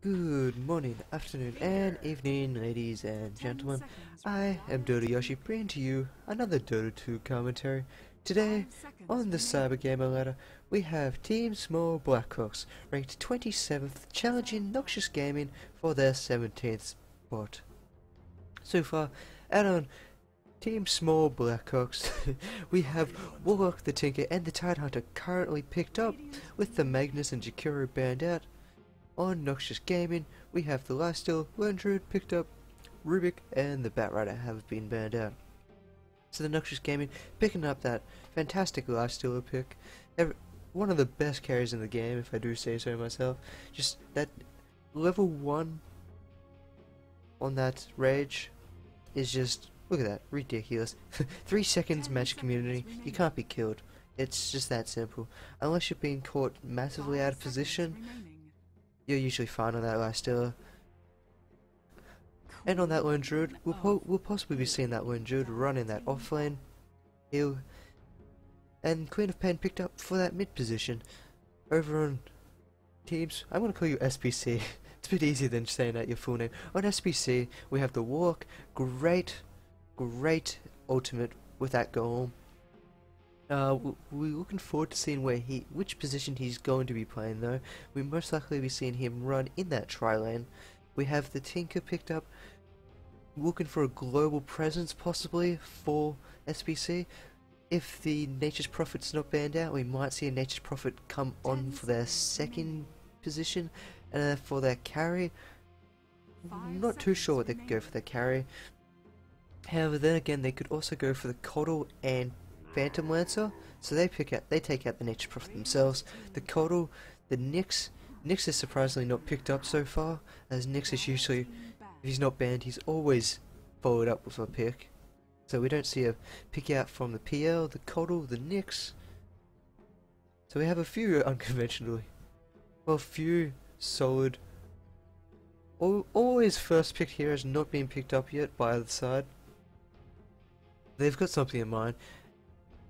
Good morning, afternoon, and evening, ladies and gentlemen. I am Dota Yoshi, bringing to you another Dota 2 commentary. Today, on the Cybergamer Ladder, we have TeamSmallBlackCocks, ranked 27th, challenging Noxious Gaming for their 17th spot. So far, and on TeamSmallBlackCocks, we have Warlock the Tinker and the Tidehunter currently picked up, with the Magnus and Jakiro banned out. On Noxious Gaming, we have the Lifesteal, Lone Druid picked up, Rubik, and the Batrider have been banned out. So the Noxious Gaming picking up that fantastic Lifestealer pick, one of the best carries in the game, if I do say so myself. Just that level 1 on that Rage is just, look at that, ridiculous. 3 seconds magic immunity, you can't be killed. It's just that simple. Unless you're being caught massively out of position, you're usually fine on that Lifestealer. And on that Lone Druid, we'll possibly be seeing that Lone Druid run in that offlane heal. And Queen of Pain picked up for that mid position. Over on teams, I'm going to call you SPC. It's a bit easier than saying out your full name. On SPC, we have the Warlock, great ultimate with that golem. We're looking forward to seeing which position he's going to be playing though. We most likely be seeing him run in that tri-lane. We have the Tinker picked up, looking for a global presence possibly for SPC. If the Nature's Prophet's not banned out, we might see a Nature's Prophet come on for their second position, and for their carry, I'm not too sure what they could go for their carry. However, then again, they could also go for the Coddle and Phantom Lancer, so they take out the Nature's Prophet themselves. The Coddle, the Nyx is surprisingly not picked up so far, as Nyx is usually, if he's not banned, he's always followed up with a pick. So we don't see a pick out from the PL, the Coddle, the Nyx. So we have a few unconventionally, well, few solid, always first picked heroes not being picked up yet by either side. They've got something in mind.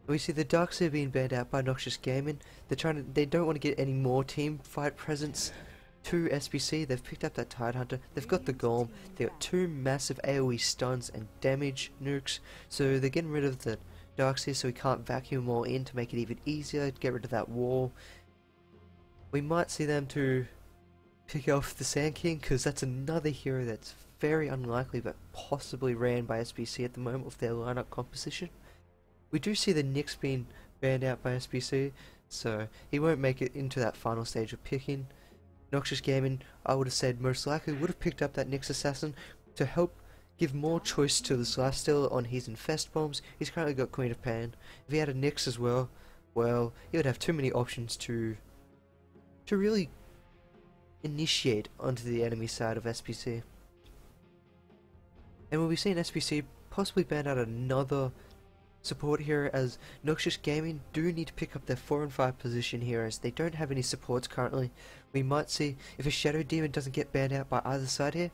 We see the Darkseer being banned out by Noxious Gaming. They don't want to get any more team fight presence to SPC. They've picked up that Tidehunter. They've got the Golem. They've got 2 massive AoE stuns and damage nukes. So they're getting rid of the Darkseer so we can't vacuum them all in to make it even easier to get rid of that wall. We might see them to pick off the Sand King, because that's another hero that's very unlikely but possibly ran by SPC at the moment with their lineup composition. We do see the Nyx being banned out by SPC, so he won't make it into that final stage of picking. Noxious Gaming, I would have said most likely would have picked up that Nyx Assassin to help give more choice to this Lifestealer on his Infest bombs. He's currently got Queen of Pain. If he had a Nyx as well, he would have too many options to really initiate onto the enemy side of SPC. And we'll be seeing SPC possibly ban out another support hero, as Noxious Gaming do need to pick up their 4 and 5 position heroes. They don't have any supports currently. We might see if a Shadow Demon doesn't get banned out by either side here.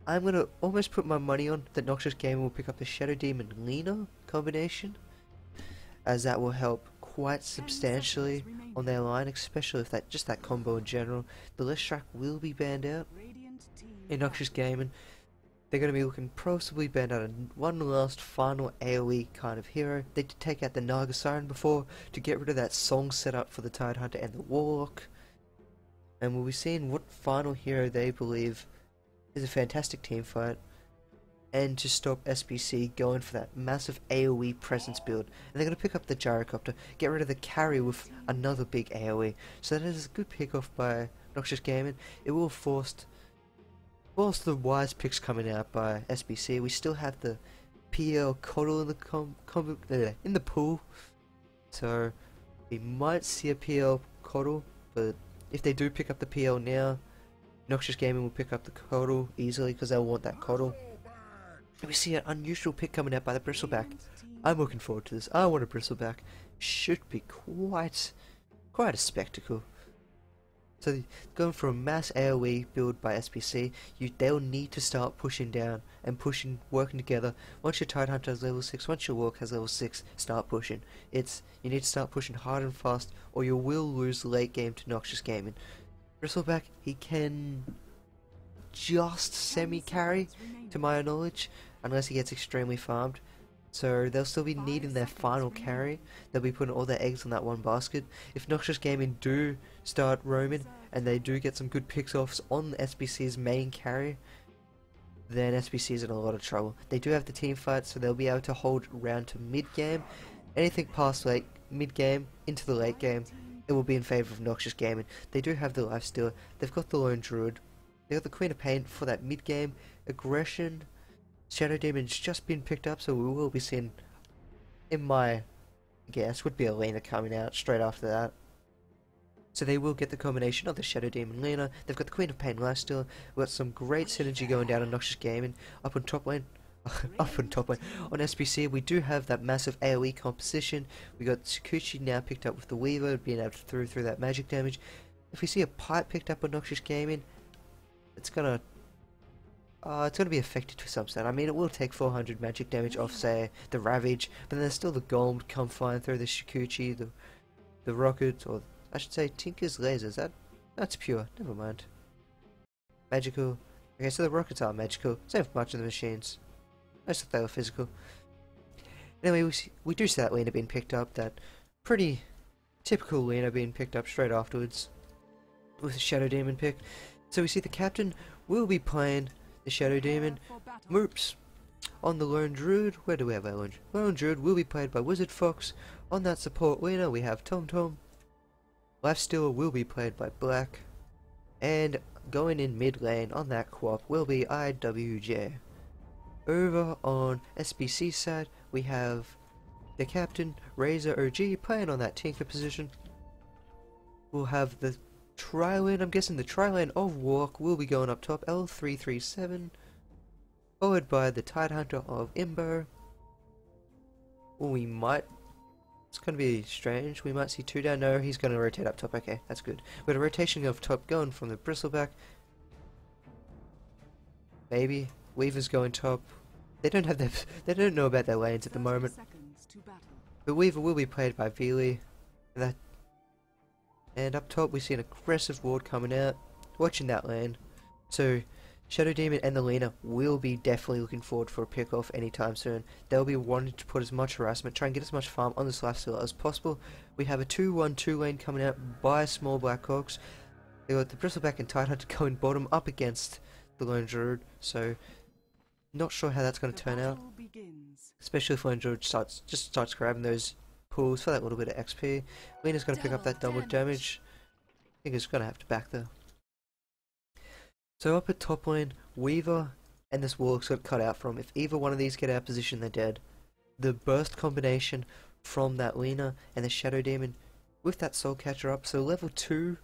I'm going to almost put my money on that Noxious Gaming will pick up the Shadow Demon Lina combination, as that will help quite substantially on their line, especially if that combo in general. The Leshrac will be banned out in Noxious Gaming. They're going to be looking possibly banned out one last final AoE kind of hero. They did take out the Naga Siren before to get rid of that song setup for the Tidehunter and the Warlock. And we'll be seeing what final hero they believe is a fantastic team fight, and to stop SPC going for that massive AoE presence build. And they're going to pick up the Gyrocopter, get rid of the carry with another big AoE. So that is a good pick off by Noxious Gaming. It will force the wise picks coming out by SBC. We still have the PL Coddle in the in the pool, so we might see a PL Coddle. But if they do pick up the PL now, Noxious Gaming will pick up the Coddle easily because they'll want that Coddle. And we see an unusual pick coming out by the Bristleback. I'm looking forward to this. I want a Bristleback. Should be quite a spectacle. So going for a mass AoE build by SPC, they'll need to start pushing down and working together. Once your Tidehunter has level 6, once your Warlock has level 6, start pushing. You need to start pushing hard and fast, or you will lose late game to Noxious Gaming. Bristleback, he can just semi-carry, to my knowledge, unless he gets extremely farmed. So they'll still be needing their final carry. They'll be putting all their eggs in that one basket. If Noxious Gaming do start roaming, and they do get some good picks-offs on SBC's main carry, then SBC's in a lot of trouble. They do have the team fight, so they'll be able to hold round to mid-game. Anything past mid-game into the late game, it will be in favour of Noxious Gaming. They do have the lifesteal, they've got the Lone Druid, they've got the Queen of Pain for that mid-game. Aggression, Shadow Demon's just been picked up, so we will be seeing, in my guess, would be a Lina coming out straight after that. So they will get the combination of the Shadow Demon Lina. They've got the Queen of Pain lifesteal. We've got some great synergy going down on Noxious Gaming. Up on top lane, on SBC, we do have that massive AoE composition. We got Sakuchi now picked up with the Weaver, being able to throw that magic damage. If we see a Pipe picked up on Noxious Gaming, it's gonna be affected to some extent. I mean, it will take 400 magic damage off, say, the Ravage, but then there's still the Golem to come flying through, the Sakuchi, the Rocket, or I should say Tinker's Lasers. That's pure, never mind. Magical. Okay, so the Rockets are magical, same for much of the machines. Most of they were physical. Anyway, we do see that Lina being picked up, that pretty typical Lina being picked up straight afterwards, with a Shadow Demon pick. So we see the captain will be playing the Shadow Demon. Moops on the Lone Druid. Where do we have our Lone Druid? Lone Druid will be played by Wizard Fox. On that support Lina we have Tom Tom. Lifesteal will be played by Black. And going in mid lane on that co-op will be IWJ. Over on SBC side we have the captain Razor OG playing on that Tinker position. We'll have the tri-lane, I'm guessing the tri-lane of Walk will be going up top, L337, followed by the Tidehunter of Imbo. It's going to be strange, we might see 2 down, no, he's going to rotate up top, okay, that's good. We've got a rotation of top going from the Bristleback, maybe, Weaver's going top, they don't know about their lanes at the moment, but Weaver will be played by Veely, and up top we see an aggressive ward coming out, watching that lane. So Shadow Demon and the Lina will be definitely looking forward for a pick off anytime soon. They'll be wanting to put as much harassment, try and get as much farm on this lifesteal as possible. We have a 2-1-2 lane coming out by SideNote. They got the Bristleback and Tidehunter going bottom up against the Lone Druid, so not sure how that's going to turn out. Especially if Lone Druid starts grabbing those pools for that little bit of XP. Lina's going to pick up that double damage. I think he's going to have to back there. So up at top lane, Weaver and this Warlock's got cut out from. If either one of these get out of position, they're dead. The burst combination from that Lina and the Shadow Demon with that Soul Catcher up, so level 2,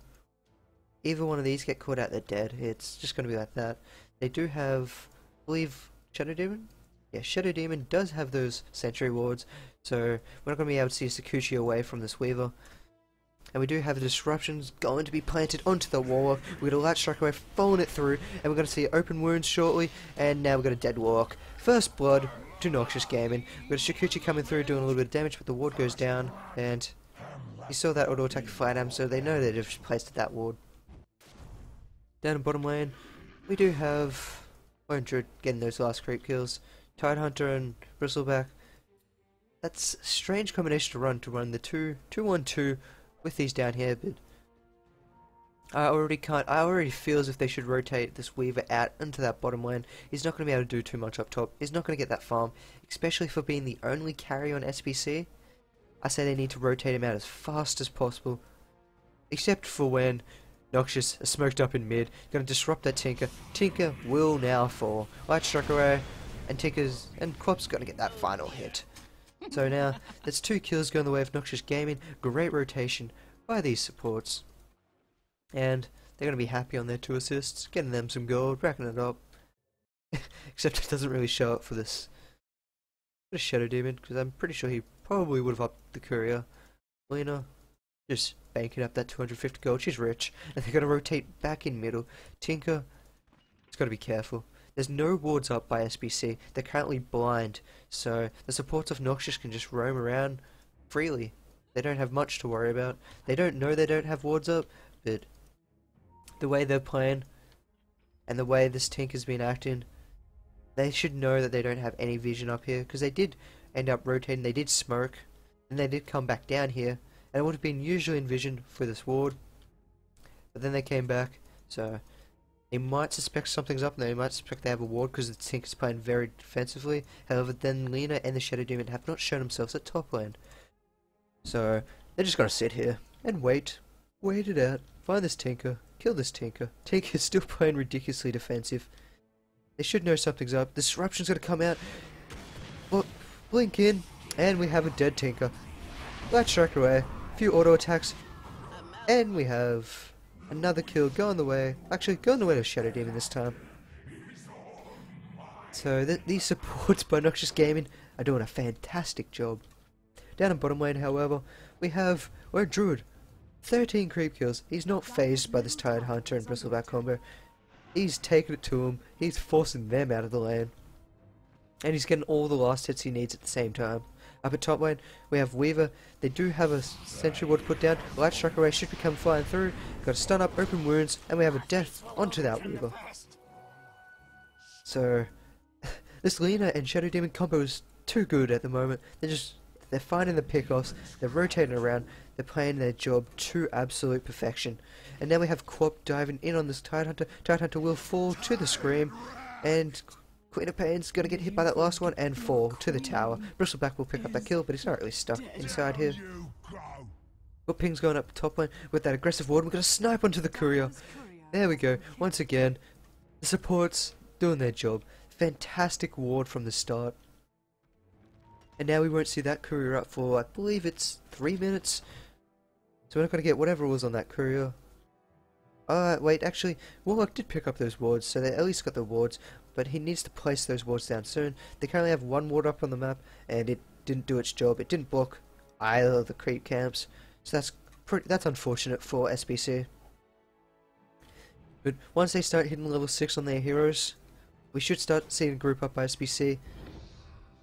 either one of these get caught out, they're dead. It's just going to be like that. They do have, I believe, Shadow Demon? Yeah, Shadow Demon does have those sentry wards, so we're not going to be able to see Sakuchi away from this Weaver. And we do have disruptions going to be planted onto the Warlock. We're going to Light Strike away, following it through, and we're going to see open wounds shortly, and now we've got a dead Warlock. First blood to Noxious Gaming. We've got Sakuchi coming through, doing a little bit of damage, but the ward goes down, and you saw that auto attack flat him, so they know they've just placed that ward. Down in bottom lane, we do have Lone Druid getting those last creep kills. Tidehunter and Bristleback. That's a strange combination to run the 2-1-2 with these down here, but I already feel as if they should rotate this Weaver out into that bottom lane. He's not going to be able to do too much up top. He's not going to get that farm, especially for being the only carry on SBC. I say they need to rotate him out as fast as possible, except for when Noxious is smoked up in mid, going to disrupt that Tinker. Tinker will now fall. Light Strike away, and Quop's going to get that final hit. So now, there's 2 kills going the way of Noxious Gaming. Great rotation by these supports. And they're going to be happy on their 2 assists, getting them some gold, racking it up. Except it doesn't really show up for this Shadow Demon, because I'm pretty sure he probably would have upped the courier. Lina, just banking up that 250 gold, she's rich. And they're going to rotate back in middle. Tinker, it's got to be careful. There's no wards up by SBC, they're currently blind, so the supports of Noxious can just roam around freely. They don't have much to worry about. They don't know they don't have wards up, but the way they're playing and the way this Tinker's been acting, they should know that they don't have any vision up here, because they did end up rotating, they did smoke, and they did come back down here, and it would have been usually in vision for this ward, but then they came back, so they might suspect something's up, and they might suspect they have a ward because the Tinker's playing very defensively. However, then Lena and the Shadow Demon have not shown themselves at top lane, so they're just gonna sit here and wait it out, find this Tinker, kill this Tinker. Tinker's still playing ridiculously defensive. They should know something's up. Disruption's gonna come out. Well, blink in, and we have a dead Tinker. Light strike away, a few auto attacks, and we have another kill going the way. Actually, going the way of Shadow Demon this time. So these supports by Noxious Gaming are doing a fantastic job. Down in bottom lane, however, we're Druid. 13 creep kills. He's not phased by this Tired Hunter and Bristleback combo. He's taking it to him. He's forcing them out of the lane. And he's getting all the last hits he needs at the same time. Up at top lane, we have Weaver. They do have a sentry ward to put down. Light strike array should become flying through. Got a stun up, open wounds, and we have a death onto that Weaver. So, this Lena and Shadow Demon combo is too good at the moment. They're finding the pickoffs, they're rotating around, they're playing their job to absolute perfection. And now we have Quop diving in on this Tide Hunter. Tide Hunter will fall to the Scream, and Queen of Pain's gonna get hit by that last one and fall to the tower. Bristleback will pick up that kill, but he's not really stuck inside here. But Ping's going up top lane with that aggressive ward. We're gonna snipe onto the courier. There we go. Once again, the supports doing their job. Fantastic ward from the start. And now we won't see that courier up for, I believe it's 3 minutes. So we're not going to get whatever was on that courier. Wait, actually, Warlock did pick up those wards, so they at least got the wards. But he needs to place those wards down soon. They currently have one ward up on the map, and it didn't do its job. It didn't block either of the creep camps. So that's unfortunate for SBC. But once they start hitting level 6 on their heroes, we should start seeing a group up by SBC.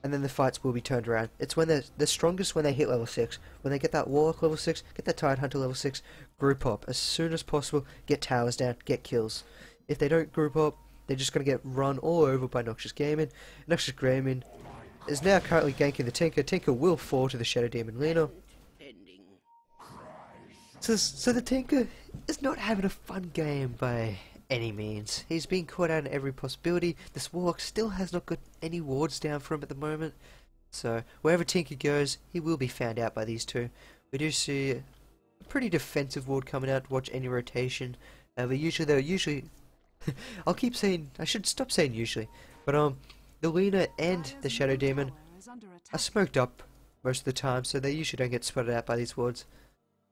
And then the fights will be turned around. It's when they're strongest when they hit level 6. When they get that Warlock level 6, get that Tide Hunter level 6, group up as soon as possible, get towers down, get kills. If they don't group up, they're just going to get run all over by Noxious Gaming. Noxious Gaming is now currently ganking the Tinker. Tinker will fall to the Shadow Demon Lena. So the Tinker is not having a fun game by any means. He's being caught out in every possibility. This Warlock still has not got any wards down for him at the moment. So wherever Tinker goes, he will be found out by these two. We do see a pretty defensive ward coming out. Watch any rotation. But usually I'll keep saying, I should stop saying usually. But the Lena and the Shadow Demon are smoked up most of the time, so they usually don't get spotted out by these wards.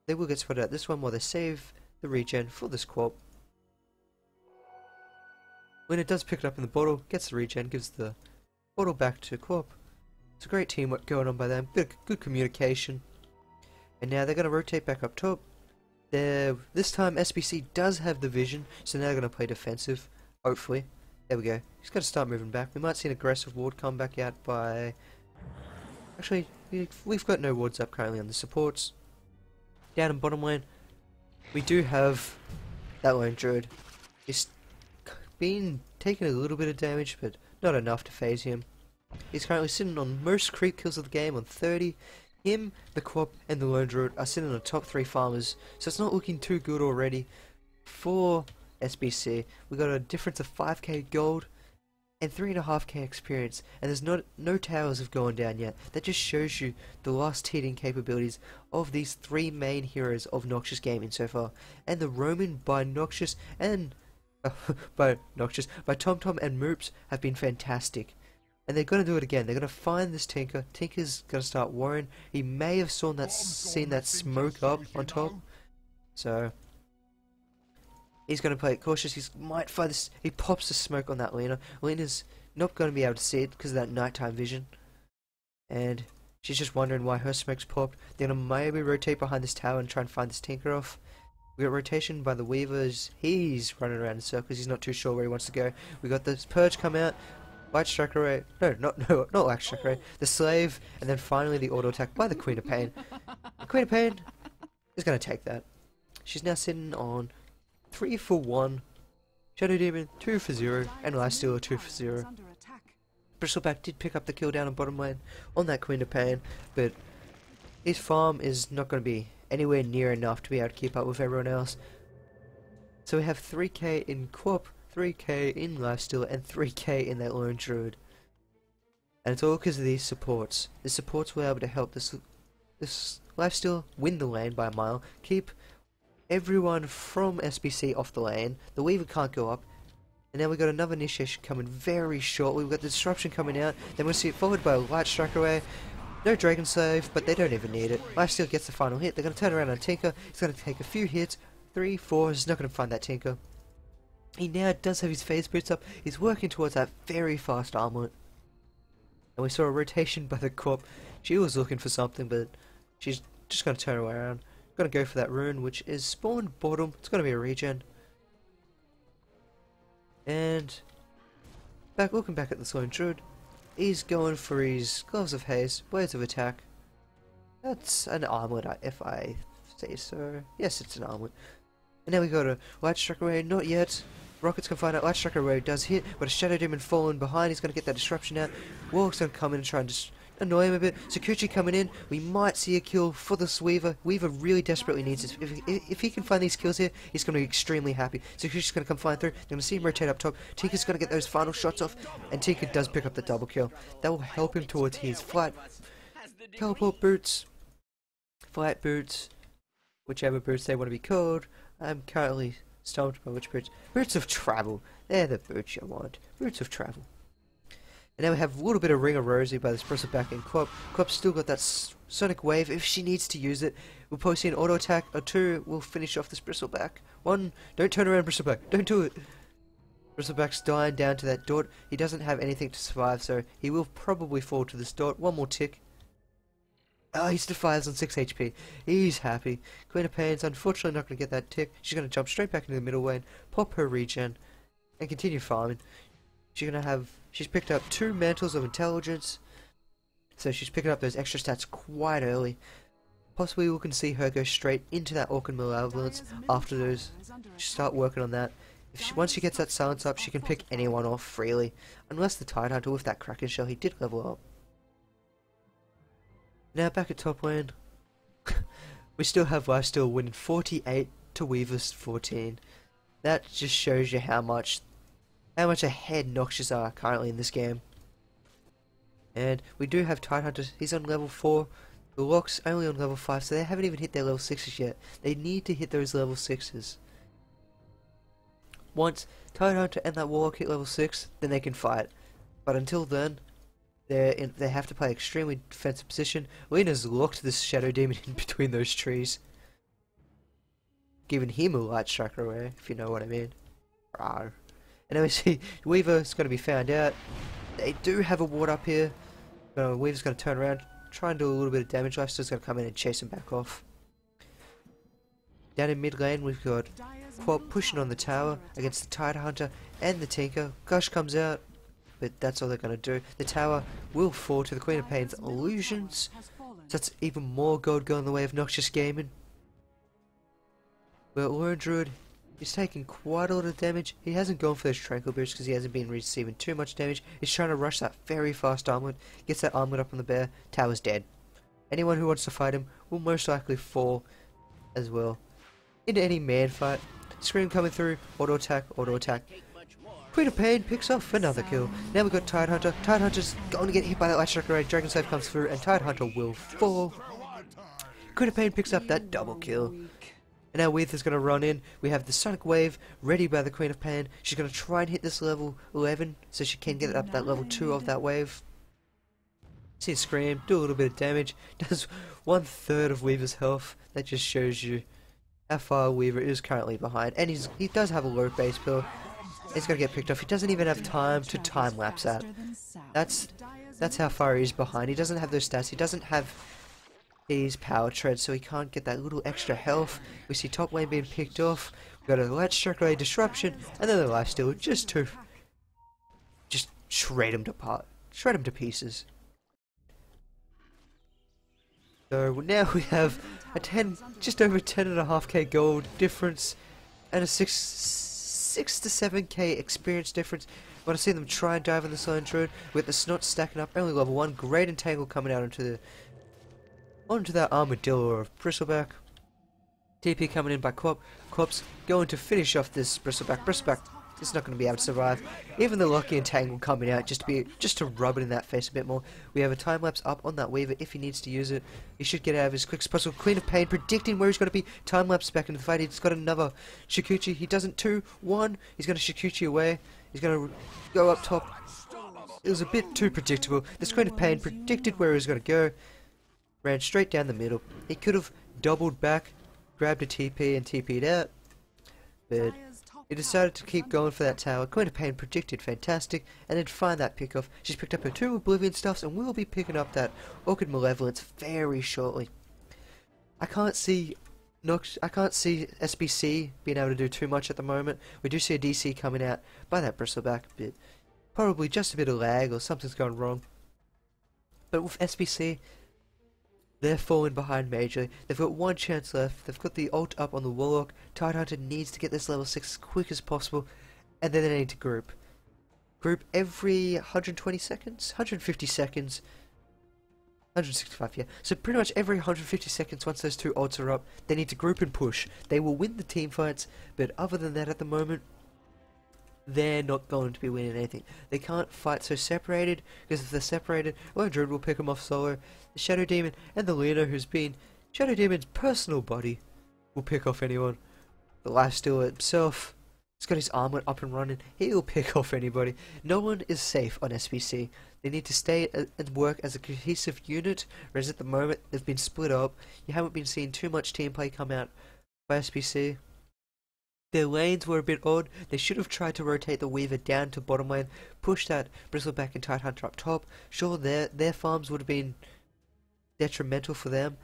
They will get spotted out this one while they save the regen for this Quop. When it does pick it up in the bottle, gets the regen, gives the bottle back to Quop. It's a great teamwork going on by them, good communication. And now they're going to rotate back up top. This time SBC does have the vision, so now they're going to play defensive, hopefully. There we go. He's got to start moving back. We might see an aggressive ward come back out by... Actually, we've got no wards up currently on the supports. Down in bottom lane, we do have that lone Druid. He's been taking a little bit of damage, but not enough to phase him. He's currently sitting on most creep kills of the game on 30. Him, the Quop, and the lone Druid are sitting on the top 3 farmers, so it's not looking too good already for SBC. We got a difference of 5k gold and 3.5k experience, and there's no towers have gone down yet. That just shows you the last hitting capabilities of these 3 main heroes of Noxious Gaming so far. And the roaming by Noxious and by TomTom and Moops have been fantastic. And they're going to do it again. They're going to find this Tinker. Tinker's going to start worrying. He may have seen that smoke up on top. So he's going to play it cautious. He might find this. He pops the smoke on that Lena. Lena's not going to be able to see it because of that nighttime vision. And she's just wondering why her smoke's popped. They're going to maybe rotate behind this tower and try and find this Tinker off. We got rotation by the Weavers. He's running around in circles. He's not too sure where he wants to go. We got this Purge come out. Light strike array. No, not light strike array. The Slave, and then finally the auto attack by the Queen of Pain. The Queen of Pain is going to take that. She's now sitting on 3 for 1. Shadow Demon 2 for 0, and Lifestealer 2 for 0. Bristleback did pick up the kill down on bottom lane on that Queen of Pain, but his farm is not going to be anywhere near enough to be able to keep up with everyone else. So we have 3k in Quop, 3k in Lifestealer, and 3k in that Lone Druid. And it's all because of these supports. The supports were able to help this Lifestealer win the lane by a mile, keep everyone from SBC off the lane, the Weaver can't go up, and now we've got another initiation coming very shortly. We've got the disruption coming out, then we'll see it followed by a light strike away. No Dragon Save, but they don't even need it. Lifestealer gets the final hit, they're going to turn around on Tinker, he's going to take a few hits, 3, 4, he's not going to find that Tinker. He now does have his phase boots up, he's working towards that very fast armlet. And we saw a rotation by the Corp. She was looking for something, but she's just going to turn around. Going to go for that rune, which is spawned bottom. It's going to be a regen. And looking back at the Lone Druid, he's going for his Gloves of Haste, Blades of Attack. That's an armlet, if I say so. Yes, it's an armlet. And now we got a Light Strike Array. Not yet. Rockets can find out. Light Strike Array does hit, but a Shadow Demon falling behind. He's going to get that disruption out. Warlock's going to come in and try and just annoy him a bit. Sakuchi coming in. We might see a kill for this Weaver. Weaver really desperately needs this. If he can find these kills here, he's going to be extremely happy. Sakuchi's going to come flying through. They're going to see him rotate up top. Tinker's going to get those final shots off, and Tinker does pick up the double kill. That will help him towards his flight. Teleport boots. Flight boots. Whichever boots they want to be called. I'm currently stumped by which boots. Boots of travel. They're the boots you want. Boots of travel. And now we have a little bit of Ring of Rosie by this Bristleback and Quop. Quop's still got that Sonic Wave if she needs to use it. We'll probably see an auto attack, or 2 will finish off this Bristleback. 1, don't turn around Bristleback, don't do it. Bristleback's dying down to that Dot. He doesn't have anything to survive, so he will probably fall to this Dot. 1 more tick. Oh, he still fires on 6 HP. He's happy. Queen of Pain's unfortunately not going to get that tick. She's going to jump straight back into the middle lane, pop her regen, and continue farming. She's picked up 2 Mantles of Intelligence, so she's picking up those extra stats quite early. Possibly we can see her go straight into that Orc and Malevolence after those. Start working on that. Once she gets that silence up, she can pick anyone off freely. Unless the Tidehunter with that Kraken Shell, he did level up. Now back at top lane, we still have Lifestealer winning 48 to Weaver's 14. That just shows you how much ahead Noxious are currently in this game. And we do have Tidehunter, he's on level 4. The Lock's only on level 5, so they haven't even hit their level 6s yet. They need to hit those level 6s. Once Tidehunter and that Warlock hit level 6, then they can fight. But until then, they have to play extremely defensive position. Lena's locked this Shadow Demon in between those trees, giving him a Light Strike Array, if you know what I mean. Rawr. And then we see Weaver's going to be found out. They do have a ward up here. Weaver's going to turn around, try and do a little bit of damage. Lifestealer's going to come in and chase him back off. Down in mid lane, we've got Quop pushing on the tower against the Tidehunter and the Tinker. Gush comes out, but that's all they're going to do. The tower will fall to the Queen of Pain's illusions. So that's even more gold going the way of Noxious Gaming. But Lone Druid is taking quite a lot of damage. He hasn't gone for those Tranquil Boosts because he hasn't been receiving too much damage. He's trying to rush that very fast armlet. Gets that armlet up on the bear. Tower's dead. Anyone who wants to fight him will most likely fall as well. Into any man fight. Scream coming through. Auto attack. Auto attack. Queen of Pain picks off another kill. Now we've got Tidehunter. Tidehunter's going to get hit by that Light Strike Array. Dragon Save comes through and Tidehunter will fall. Queen of Pain picks up that double kill. And now Weaver's going to run in. We have the Sonic Wave ready by the Queen of Pain. She's going to try and hit this level 11 so she can get up that level 2 of that wave. See it scream, do a little bit of damage. Does 1/3 of Weaver's health. That just shows you how far Weaver is currently behind. And he does have a low base pill. He's going to get picked off. He doesn't even have time to time lapse that. That's how far he's behind. He doesn't have those stats. He doesn't have his power tread, so he can't get that little extra health. We see top lane being picked off. We've got a Light Strike Array disruption, and then the Lifestealer just to shred him apart. Shred him to pieces. So now we have a just over 10.5k gold difference and a 6 to 7k experience difference. Want to see them try and dive in the Silent Druid with the snot stacking up, only level 1, great entangle coming out onto that armadillo of Bristleback. TP coming in by Corpse, going to finish off this Bristleback. Bristleback is not going to be able to survive. Even the lucky entangle coming out just to rub it in that face a bit more. We have a time lapse up on that Weaver if he needs to use it. He should get out of as quick as possible. Queen of Pain predicting where he's going to be. Time lapse back into the fight. He's got another Shikuchi. He doesn't 2-1. He's going to Shikuchi away. He's going to go up top. It was a bit too predictable. This Queen of Pain predicted where he was going to go. Ran straight down the middle. He could have doubled back, grabbed a TP and TP'd out, but he decided to keep going for that tower. Queen of Pain predicted fantastic, and then find that pick off. She's picked up her 2 Oblivion stuffs, and we'll be picking up that Orchid Malevolence very shortly. I can't see SBC being able to do too much at the moment. We do see a DC coming out by that Bristleback, but probably just a bit of lag or something's gone wrong. But with SBC, they're falling behind majorly. They've got 1 chance left. They've got the ult up on the Warlock. Tidehunter needs to get this level 6 as quick as possible, and then they need to group. Group every 120 seconds? 150 seconds. 165, yeah. So pretty much every 150 seconds, once those 2 ults are up, they need to group and push. They will win the team fights, but other than that at the moment, they're not going to be winning anything. They can't fight so separated, because if they're separated, Lone Druid will pick them off solo. The Shadow Demon and the Luna, who's been Shadow Demon's personal buddy, will pick off anyone. The Lifestealer himself, he's got his armlet up and running, he'll pick off anybody. No one is safe on SBC. They need to stay and work as a cohesive unit, whereas at the moment they've been split up. You haven't been seeing too much team play come out by SBC. Their lanes were a bit odd. They should have tried to rotate the Weaver down to bottom lane, push that Bristleback and Tidehunter up top. Sure, their farms would have been detrimental for them,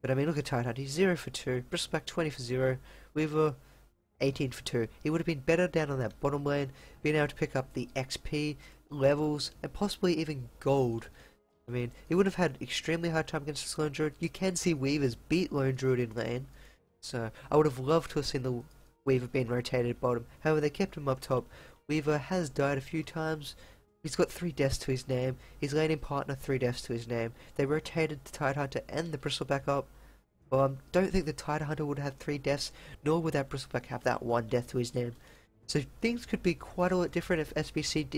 but I mean, look at Tidehunter, he's 0 for 2, Bristleback 20 for 0, Weaver 18 for 2. He would have been better down on that bottom lane, being able to pick up the XP, levels, and possibly even gold. I mean, he would have had extremely hard time against this Lone Druid. You can see Weavers beat Lone Druid in lane, so I would have loved to have seen the Weaver being rotated at bottom. However, they kept him up top. Weaver has died a few times. He's got 3 deaths to his name. His laning partner, 3 deaths to his name. They rotated the Tidehunter and the Bristleback up. Well, I don't think the Tidehunter would have 3 deaths, nor would that Bristleback have that 1 death to his name. So things could be quite a lot different if SBC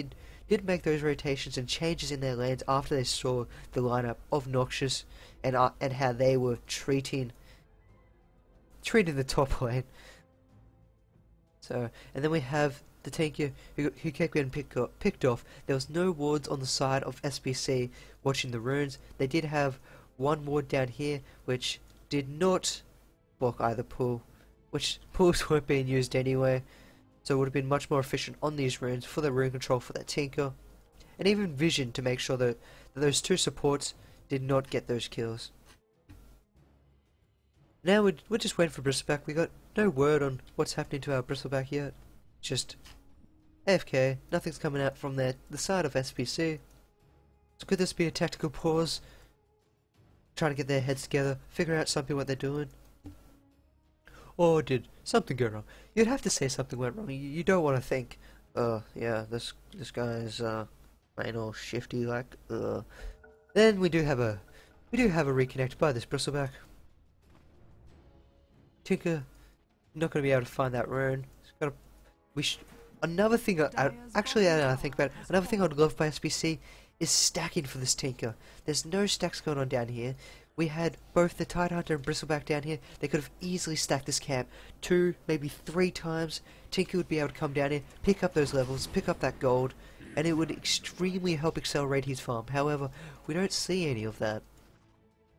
did make those rotations and changes in their lanes after they saw the lineup of Noxious and how they were treating the top lane. So, and then we have the tanker who kept getting picked off. There was no wards on the side of SBC watching the runes. They did have 1 ward down here, which did not block either pool, which pools weren't being used anyway. So it would have been much more efficient on these runes for the rune control for that tinker, and even vision to make sure that those 2 supports did not get those kills. Now we're just waiting for Bristleback. We got no word on what's happening to our Bristleback yet. Just AFK. Nothing's coming out from the side of SBC. So could this be a tactical pause? Trying to get their heads together, figure out something what they're doing. Or did something go wrong? You'd have to say something went wrong. You don't want to think, yeah, this guy's main all shifty like. Then we do have a reconnect by this Bristleback. Tinker not going to be able to find that rune. Another thing I think about it, another thing I'd love by SBC is stacking for this Tinker. There's no stacks going on down here. We had both the Tidehunter and Bristleback down here. They could have easily stacked this camp 2, maybe 3 times. Tinker would be able to come down here, pick up those levels, pick up that gold, and it would extremely help accelerate his farm. However, we don't see any of that.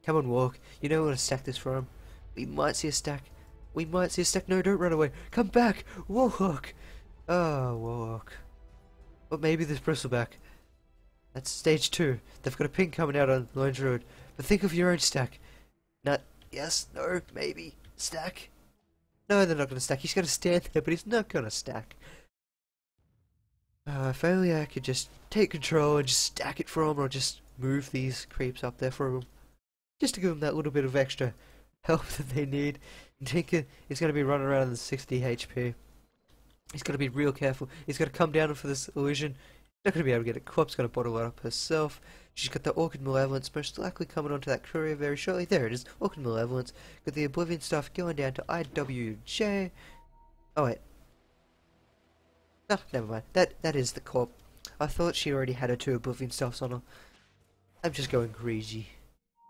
Come on, Walk. You know we want to stack this for him. We might see a stack. No, don't run away. Come back! Warlock! Oh, Warlock. But maybe this Bristleback. That's stage 2. They've got a ping coming out on Lone Druid. But think of your own stack. Not, yes, no, maybe. Stack? No, they're not going to stack. He's going to stand there, but he's not going to stack. If only I could just take control and just stack it for him, or just move these creeps up there for him. Just to give them that little bit of extra help that they need. Tinker is going to be running around in 60 HP. He's got to be real careful. He's got to come down for this illusion. Not going to be able to get it. Corp's going to bottle it up herself. She's got the Orchid Malevolence, most likely coming onto that courier very shortly. There it is, Orchid Malevolence. Got the Oblivion stuff going down to IWJ. Oh wait. No, never mind. That is the Corp. I thought she already had her 2 Oblivion stuffs on her. I'm just going crazy.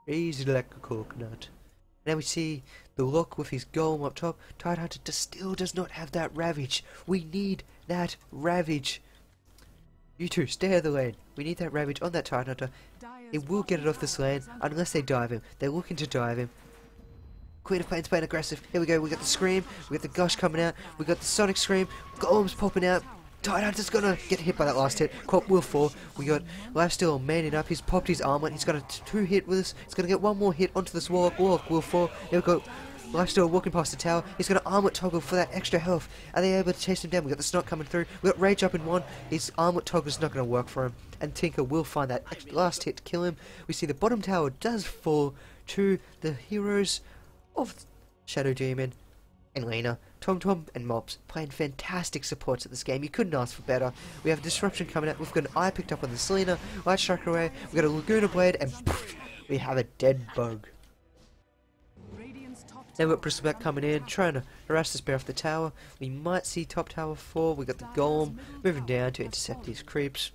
Crazy like a coconut. Now we see the Look with his golem up top. Tidehunter still does not have that Ravage. We need that Ravage. You two, stay out of the lane. We need that Ravage on that Tidehunter. He will get it off this lane unless they dive him. They're looking to dive him. Queen of Pain's playing aggressive. Here we go. We got the Scream. We got the Gush coming out. We got the Sonic Scream. Golem's popping out. Tidehunter's gonna get hit by that last hit. Corp will fall. We got Lifesteal manning up. He's popped his armlet. He's got a 2 hit with us. He's gonna get 1 more hit onto this Warlock. Warlock will fall. Here we go. Lifesteal walking past the tower. He's got an armlet toggle for that extra health. Are they able to chase him down? We got the Snot coming through. We got Rage up in 1. His armlet toggle is not gonna work for him. And Tinker will find that last hit to kill him. We see the bottom tower does fall to the heroes of Shadow Demon and Lena. TomTom and Mobs playing fantastic supports at this game. You couldn't ask for better. We have Disruption coming out. We've got an Eye picked up on the Selena. Light Strike away. We've got a Laguna Blade and poof, we have a dead bug. Then we've got Bristleback coming in, trying to harass this bear off the tower. We might see top tower fall. We got the Golem moving down to intercept these creeps.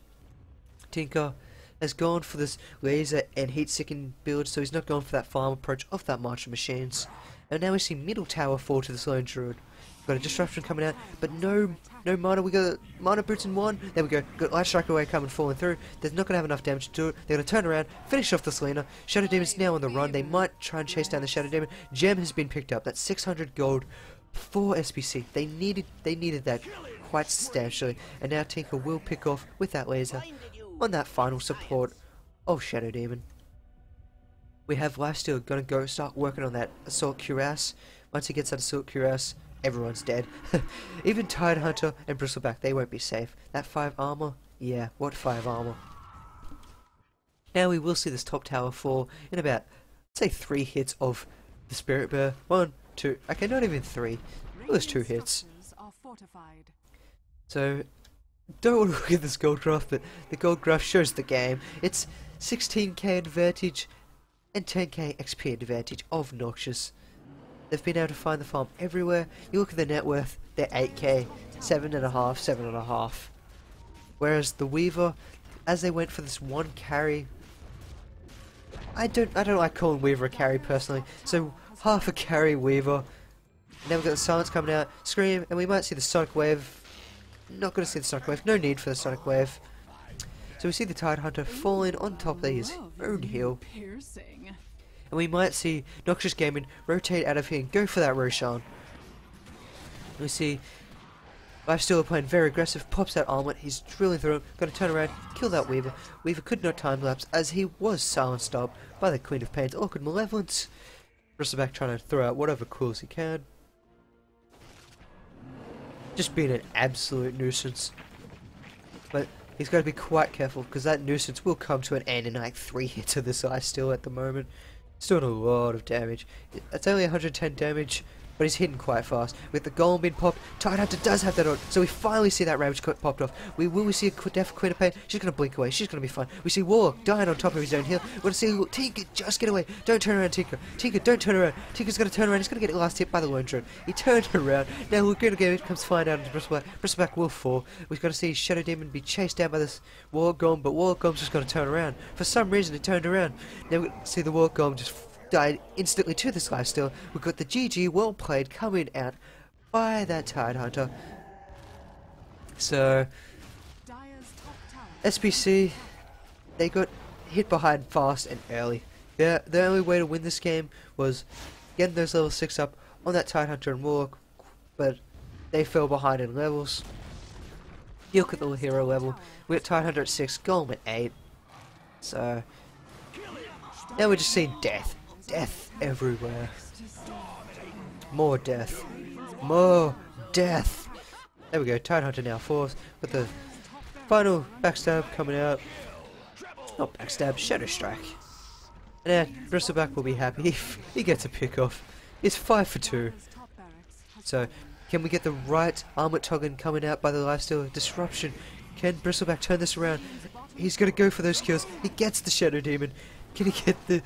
Tinker has gone for this laser and heat seeking build, so he's not going for that farm approach of that March of Machines. And now we see middle tower fall to this lone druid. We've got a Disruption coming out, but no mana. We got mana boots in 1. There we go. Got Light Strike away coming, falling through. They're not going to have enough damage to do it. They're going to turn around, finish off the Selena. Shadow Demon's now on the run. They might try and chase down the Shadow Demon. Gem has been picked up. That's 600 gold for SBC. They needed that quite substantially. And now Tinker will pick off with that laser on that final support of Shadow Demon. We have Lifesteal gonna go start working on that Assault Cuirass. Once he gets that Assault Cuirass, everyone's dead. Even Tidehunter and Bristleback, they won't be safe. That 5 armor? Yeah, what 5 armor? Now we will see this top tower fall in about, say, 3 hits of the Spirit Bear. 1, 2, okay, not even 3. It was 2 hits. So, don't want to look at this gold graph, but the gold graph shows the game. It's 16k advantage and 10k XP advantage of Noxious. They've been able to find the farm everywhere. You look at the net worth, they're 8k, 7.5, 7.5. Whereas the Weaver, as they went for this 1 carry, I don't like calling Weaver a carry personally, so half a carry Weaver. Now we've got the Silence coming out, Scream, and we might see the Sonic Wave. Not going to see the Sonic Wave, no need for the Sonic Wave. So we see the Tidehunter falling on top of his own hill. And we might see Noxious Gaming rotate out of here and go for that Roshan. We see Lifesteal playing very aggressive, pops that armlet, he's drilling through him, gonna turn around, kill that Weaver. Weaver could not time lapse as he was silenced up by the Queen of Pain's Orchid Malevolence. Bristleback trying to throw out whatever quills he can. Just being an absolute nuisance. But he's got to be quite careful because that nuisance will come to an end in like 3 hits of this Lifesteal at the moment. It's doing a lot of damage. It's only 110 damage, but he's hitting quite fast. With the Golem being popped, Tidehunter does have that on, so we finally see that Ravage popped off. We see a deaf Queen of Pain. She's going to blink away. She's going to be fine. We see Warlock dying on top of his own hill. We're going to see Tinker just get away. Don't turn around, Tinker. Tinker, don't turn around. Tinker's going to turn around. He's going to get last hit by the lone druid. He turned around. Now we're going to get it. Comes flying down into Bristleback. Bristleback will fall. We've got to see Shadow Demon be chased down by this Warlock Golem, but Warlock Golem's just going to turn around. For some reason, it turned around. Now we see the Warlock Golem just died instantly to this Lifesteal. We've got the GG well played coming out by that Tidehunter. So SBC, they got hit behind fast and early. The only way to win this game was getting those level 6 up on that Tidehunter and Warlock, but they fell behind in levels. You look at the hero level, we got Tidehunter at 6, Golem at 8. So now we're just seeing death. Death everywhere. More death. More death. There we go, Tidehunter now 4th with the final backstab coming out. Not backstab, Shadow Strike. And then Bristleback will be happy if he gets a pick off. It's 5 for 2. So, can we get the right armlet toggling coming out by the lifesteal? Disruption. Can Bristleback turn this around? He's gonna go for those kills. He gets the Shadow Demon. Can he get the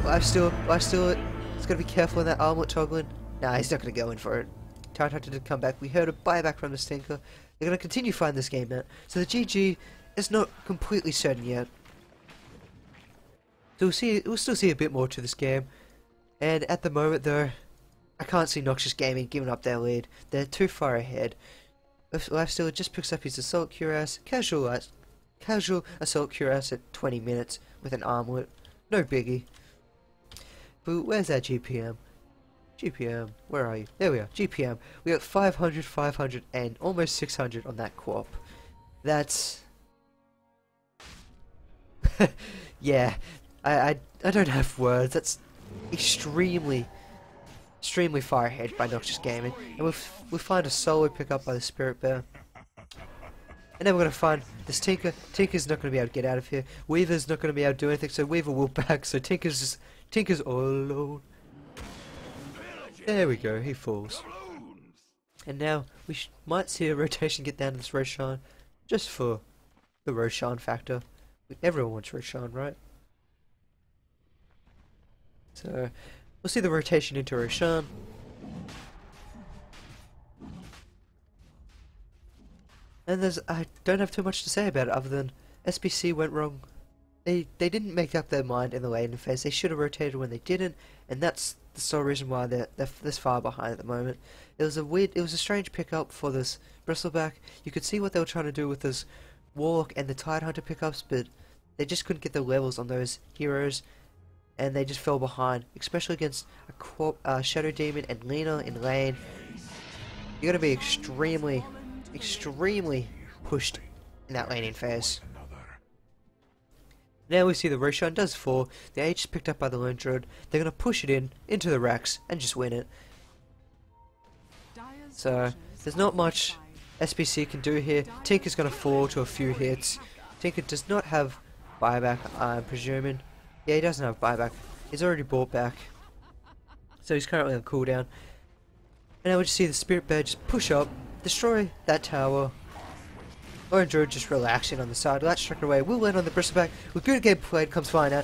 lifesteal? Lifesteal it. He's gotta be careful in that armlet toggling. Nah, he's not gonna go in for it. Tidehunter did come back. We heard a buyback from the Stinker. They're gonna continue fighting this game out. So the GG is not completely certain yet. So we'll still see a bit more to this game. And at the moment though, I can't see Noxious Gaming giving up their lead. They're too far ahead. Lifesteal just picks up his Assault Cuirass, casual Assault Cuirass at 20 minutes with an armlet. No biggie. But where's that GPM? GPM, where are you? There we are, GPM. We got 500, 500, and almost 600 on that co-op. That's... yeah, I don't have words. That's extremely far ahead by Noxious Gaming. And we'll find a solo pickup by the Spirit Bear. And then we're going to find this Tinker. Tinker's not going to be able to get out of here. Weaver's not going to be able to do anything, so Weaver will back. So Tinker's all alone. There we go, he falls. And now we might see a rotation get down to this Roshan, just for the Roshan factor. Everyone wants Roshan, right? So we'll see the rotation into Roshan. And I don't have too much to say about it other than SBC went wrong. They didn't make up their mind in the laning phase. They should have rotated when they didn't, and that's the sole reason why they're this far behind at the moment. It was a strange pickup for this Bristleback. You could see what they were trying to do with this Warlock and the Tidehunter pickups, but they just couldn't get the levels on those heroes, and they just fell behind, especially against a Shadow Demon and Lina in lane. You're gonna be extremely pushed in that laning phase. Now we see the Roshan does fall. The H is picked up by the Lone Druid. They're going to push it into the Rex and just win it. So there's not much SBC can do here. Tinker's going to fall to a few hits. Tinker does not have buyback, I'm presuming. Yeah, he doesn't have buyback. He's already bought back. So he's currently on cooldown. And now we just see the Spirit Bear just push up, destroy that tower. Lone Druid just relaxing on the side. Latch struck away. Will land on the Bristleback. With good game played, comes flying out.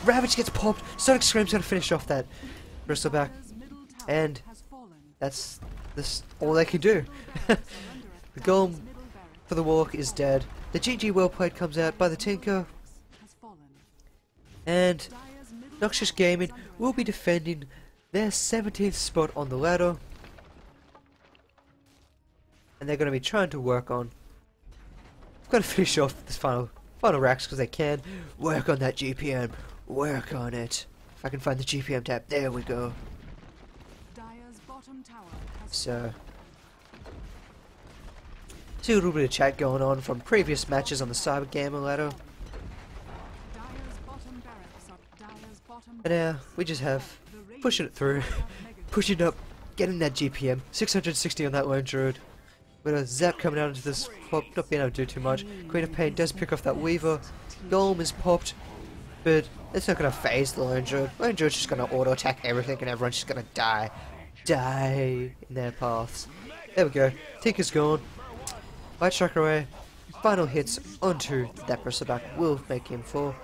Ravage gets popped. Sonic Scream's gonna finish off that Bristleback. And that's all they can do. The golem for the Warlock is dead. The GG well played comes out by the Tinker. And Noxious Gaming will be defending their 17th spot on the ladder. And they're gonna be trying to work on got to finish off this final racks because they can. Work on that GPM. Work on it. If I can find the GPM tab. There we go. So, see a little bit of chat going on from previous matches on the Cybergamer Ladder. And now we just have pushing it through, pushing up, getting that GPM. 660 on that Lone Druid. With a Zap coming out into this pop, not being able to do too much. Queen of Pain does pick off that Weaver. Golem is popped, but it's not going to phase the Lone Druid. Lone Druid's just going to auto attack everything and everyone's just going to die in their paths. There we go. Tinker's gone. Light Strike away. Final hits onto that Bristleback will make him fall.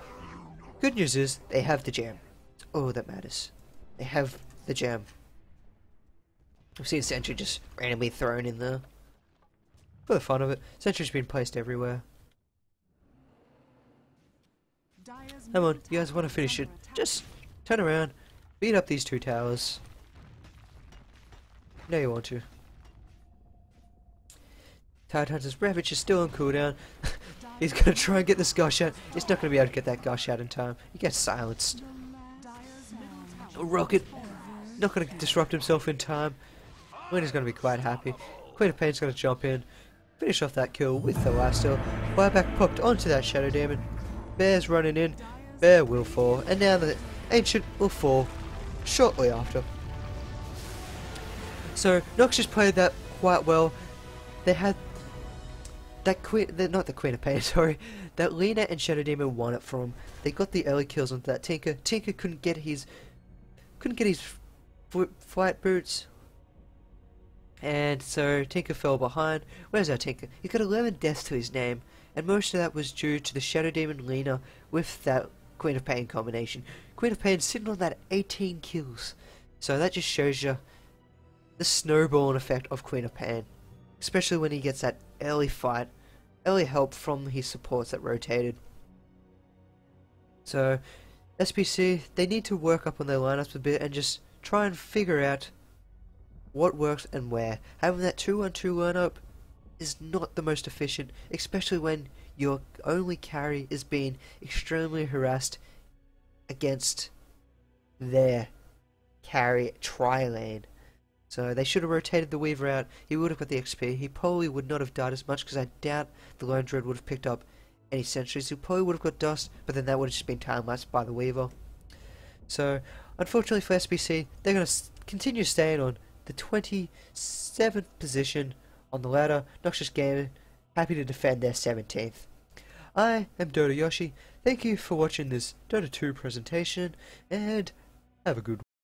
Good news is they have the gem. It's all that matters. They have the gem. I've seen Sentry just randomly thrown in there. For the fun of it. Sentry's been placed everywhere. Come on, you guys want to finish it. Just turn around, beat up these two towers. No, you want to. Tidehunter's Ravage is still on cooldown. He's going to try and get this gush out. He's not going to be able to get that gush out in time. He gets silenced. Rocket, not going to disrupt himself in time. Winner's going to be quite happy. Queen of Pain's going to jump in. Finish off that kill with the lifesteal. Buyback popped onto that Shadow Demon. Bear's running in. Bear will fall. And now the Ancient will fall shortly after. So Noxious played that quite well. They had that not the Queen of Pain, sorry. That Lina and Shadow Demon won it from him. They got the early kills onto that Tinker. Tinker couldn't get his flight boots. And so Tinker fell behind. Where's our Tinker? He's got 11 deaths to his name, and most of that was due to the Shadow Demon Lina with that Queen of Pain combination. Queen of Pain sitting on that 18 kills. So that just shows you the snowballing effect of Queen of Pain. Especially when he gets that early fight, early help from his supports that rotated. So SPC, they need to work up on their lineups a bit and just try and figure out what works and where. Having that 2-1-2 lineup is not the most efficient, especially when your only carry is being extremely harassed against their carry tri-lane. So they should have rotated the Weaver out. He would have got the XP. He probably would not have died as much because I doubt the Lone Dread would have picked up any sentries. He probably would have got dust, but then that would have just been time-lapsed by the Weaver. So unfortunately for SBC, they're going to continue staying on the 27th position on the ladder. Noxious Gaming, happy to defend their 17th. I am Dota Yoshi. Thank you for watching this Dota 2 presentation, and have a good one.